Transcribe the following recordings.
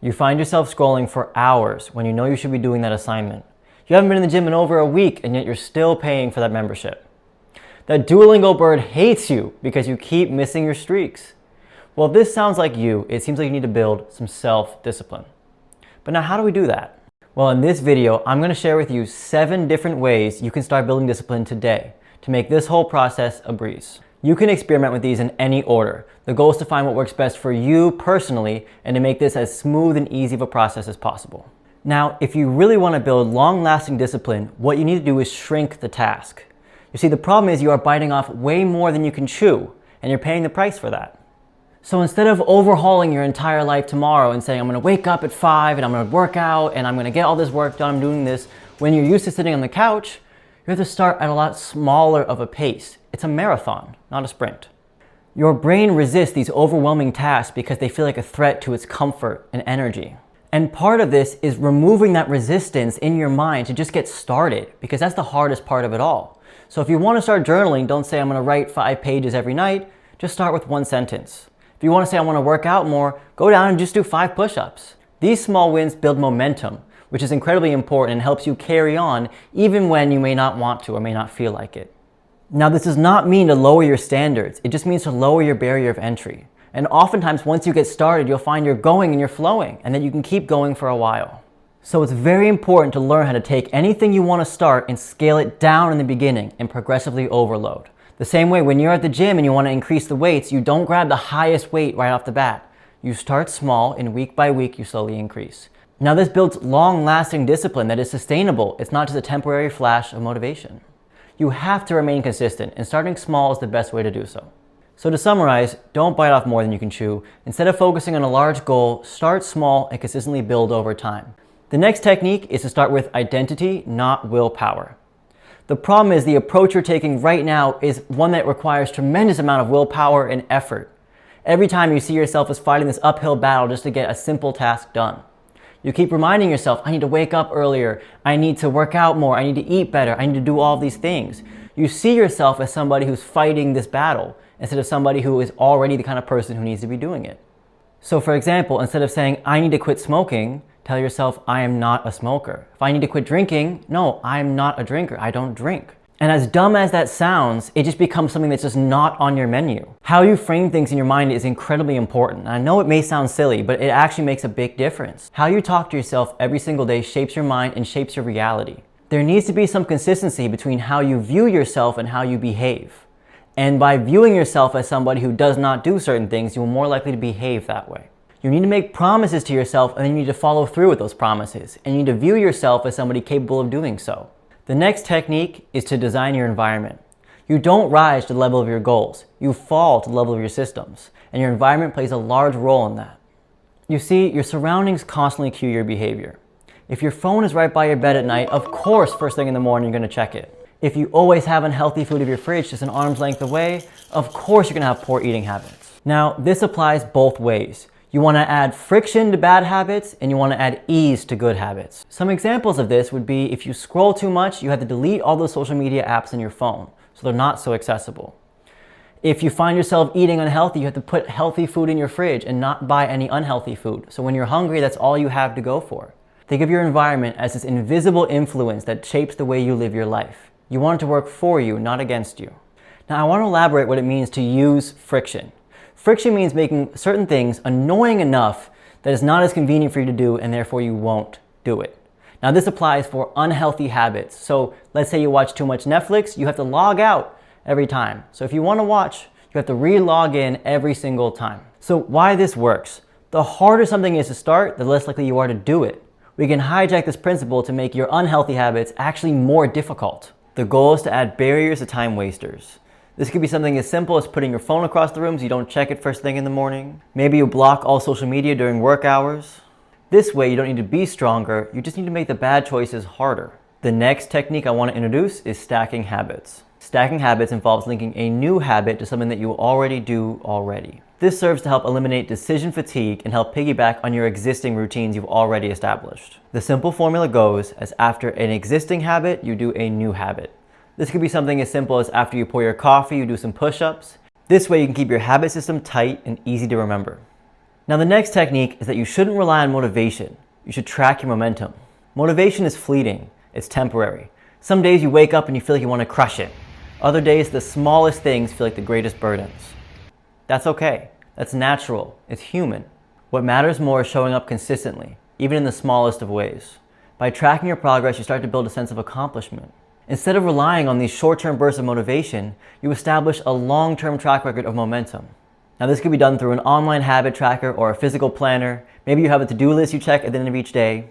You find yourself scrolling for hours when you know you should be doing that assignment. You haven't been in the gym in over a week and yet you're still paying for that membership. That Duolingo bird hates you because you keep missing your streaks. Well, if this sounds like you, it seems like you need to build some self-discipline. But now how do we do that? Well, in this video, I'm going to share with you 7 different ways you can start building discipline today to make this whole process a breeze. You can experiment with these in any order. The goal is to find what works best for you personally and to make this as smooth and easy of a process as possible. Now, if you really want to build long-lasting discipline, what you need to do is shrink the task. You see, the problem is you are biting off way more than you can chew, and you're paying the price for that. So instead of overhauling your entire life tomorrow and saying, I'm going to wake up at 5 and I'm going to work out and I'm going to get all this work done, I'm doing this, when you're used to sitting on the couch, you have to start at a lot smaller of a pace. It's a marathon, not a sprint. Your brain resists these overwhelming tasks because they feel like a threat to its comfort and energy. And part of this is removing that resistance in your mind to just get started, because that's the hardest part of it all. So if you want to start journaling, don't say I'm going to write 5 pages every night. Just start with 1 sentence. If you want to say I want to work out more, go down and just do 5 push-ups. These small wins build momentum, which is incredibly important and helps you carry on even when you may not want to or may not feel like it. Now, this does not mean to lower your standards. It just means to lower your barrier of entry. And oftentimes, once you get started, you'll find you're going and you're flowing and that you can keep going for a while. So it's very important to learn how to take anything you want to start and scale it down in the beginning and progressively overload. The same way when you're at the gym and you want to increase the weights, you don't grab the highest weight right off the bat. You start small and week by week you slowly increase. Now this builds long-lasting discipline that is sustainable. It's not just a temporary flash of motivation. You have to remain consistent, and starting small is the best way to do so. So to summarize, don't bite off more than you can chew. Instead of focusing on a large goal, start small and consistently build over time. The next technique is to start with identity, not willpower. The problem is the approach you're taking right now is one that requires tremendous amount of willpower and effort. Every time you see yourself as fighting this uphill battle just to get a simple task done. You keep reminding yourself, I need to wake up earlier, I need to work out more, I need to eat better, I need to do all these things. You see yourself as somebody who's fighting this battle instead of somebody who is already the kind of person who needs to be doing it. So for example, instead of saying, I need to quit smoking, tell yourself, I am not a smoker. If I need to quit drinking, no, I am not a drinker, I don't drink. And as dumb as that sounds, it just becomes something that's just not on your menu. How you frame things in your mind is incredibly important. I know it may sound silly, but it actually makes a big difference. How you talk to yourself every single day shapes your mind and shapes your reality. There needs to be some consistency between how you view yourself and how you behave. And by viewing yourself as somebody who does not do certain things, you're more likely to behave that way. You need to make promises to yourself, and then you need to follow through with those promises. And you need to view yourself as somebody capable of doing so. The next technique is to design your environment. You don't rise to the level of your goals. You fall to the level of your systems. And your environment plays a large role in that. You see, your surroundings constantly cue your behavior. If your phone is right by your bed at night, of course, first thing in the morning, you're going to check it. If you always have unhealthy food in your fridge just an arm's length away, of course you're going to have poor eating habits. Now, this applies both ways. You want to add friction to bad habits and you want to add ease to good habits. Some examples of this would be if you scroll too much, you have to delete all those social media apps in your phone so they're not so accessible. If you find yourself eating unhealthy, you have to put healthy food in your fridge and not buy any unhealthy food. So when you're hungry, that's all you have to go for. Think of your environment as this invisible influence that shapes the way you live your life. You want it to work for you, not against you. Now I want to elaborate what it means to use friction. Friction means making certain things annoying enough that it's not as convenient for you to do and therefore you won't do it. Now this applies for unhealthy habits. So let's say you watch too much Netflix, you have to log out every time. So if you want to watch, you have to re-log in every single time. So why this works? The harder something is to start, the less likely you are to do it. We can hijack this principle to make your unhealthy habits actually more difficult. The goal is to add barriers to time wasters. This could be something as simple as putting your phone across the room so you don't check it first thing in the morning. Maybe you block all social media during work hours. This way you don't need to be stronger, you just need to make the bad choices harder. The next technique I want to introduce is stacking habits. Stacking habits involves linking a new habit to something that you already do already. This serves to help eliminate decision fatigue and help piggyback on your existing routines you've already established. The simple formula goes as after an existing habit, you do a new habit. This could be something as simple as after you pour your coffee, you do some push-ups. This way you can keep your habit system tight and easy to remember. Now, the next technique is that you shouldn't rely on motivation. You should track your momentum. Motivation is fleeting. It's temporary. Some days you wake up and you feel like you want to crush it. Other days, the smallest things feel like the greatest burdens. That's okay. That's natural. It's human. What matters more is showing up consistently, even in the smallest of ways. By tracking your progress, you start to build a sense of accomplishment. Instead of relying on these short-term bursts of motivation, you establish a long-term track record of momentum. Now, this could be done through an online habit tracker or a physical planner. Maybe you have a to-do list you check at the end of each day.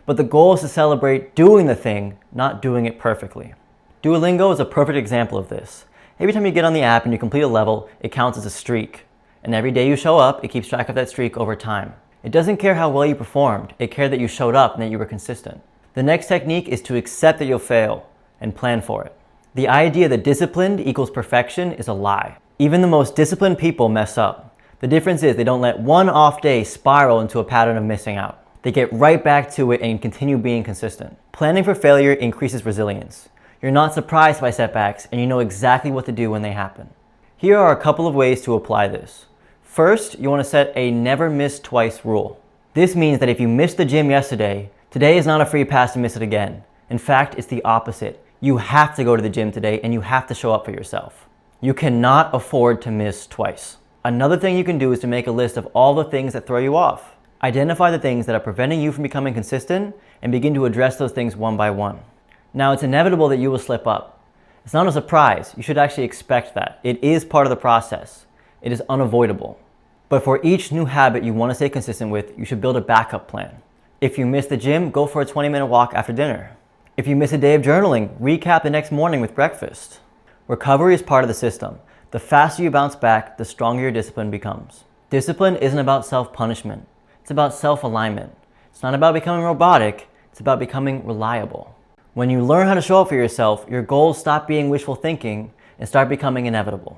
But the goal is to celebrate doing the thing, not doing it perfectly. Duolingo is a perfect example of this. Every time you get on the app and you complete a level, it counts as a streak. And every day you show up, it keeps track of that streak over time. It doesn't care how well you performed. It cared that you showed up and that you were consistent. The next technique is to accept that you'll fail and plan for it. The idea that disciplined equals perfection is a lie. Even the most disciplined people mess up. The difference is they don't let one off day spiral into a pattern of missing out. They get right back to it and continue being consistent. Planning for failure increases resilience. You're not surprised by setbacks and you know exactly what to do when they happen. Here are a couple of ways to apply this. First, you want to set a never miss twice rule. This means that if you missed the gym yesterday, today is not a free pass to miss it again. In fact, it's the opposite. You have to go to the gym today and you have to show up for yourself. You cannot afford to miss twice. Another thing you can do is to make a list of all the things that throw you off. Identify the things that are preventing you from becoming consistent and begin to address those things one by one. Now, it's inevitable that you will slip up. It's not a surprise. You should actually expect that. It is part of the process. It is unavoidable. But for each new habit you want to stay consistent with, you should build a backup plan. If you miss the gym, go for a 20-minute walk after dinner. If you miss a day of journaling, recap the next morning with breakfast. Recovery is part of the system. The faster you bounce back, the stronger your discipline becomes. Discipline isn't about self-punishment. It's about self-alignment. It's not about becoming robotic. It's about becoming reliable. When you learn how to show up for yourself, your goals stop being wishful thinking and start becoming inevitable.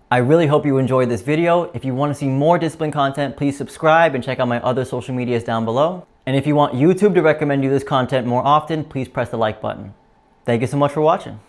I really hope you enjoyed this video. If you want to see more discipline content, please subscribe and check out my other social medias down below. And if you want YouTube to recommend you this content more often, please press the like button. Thank you so much for watching.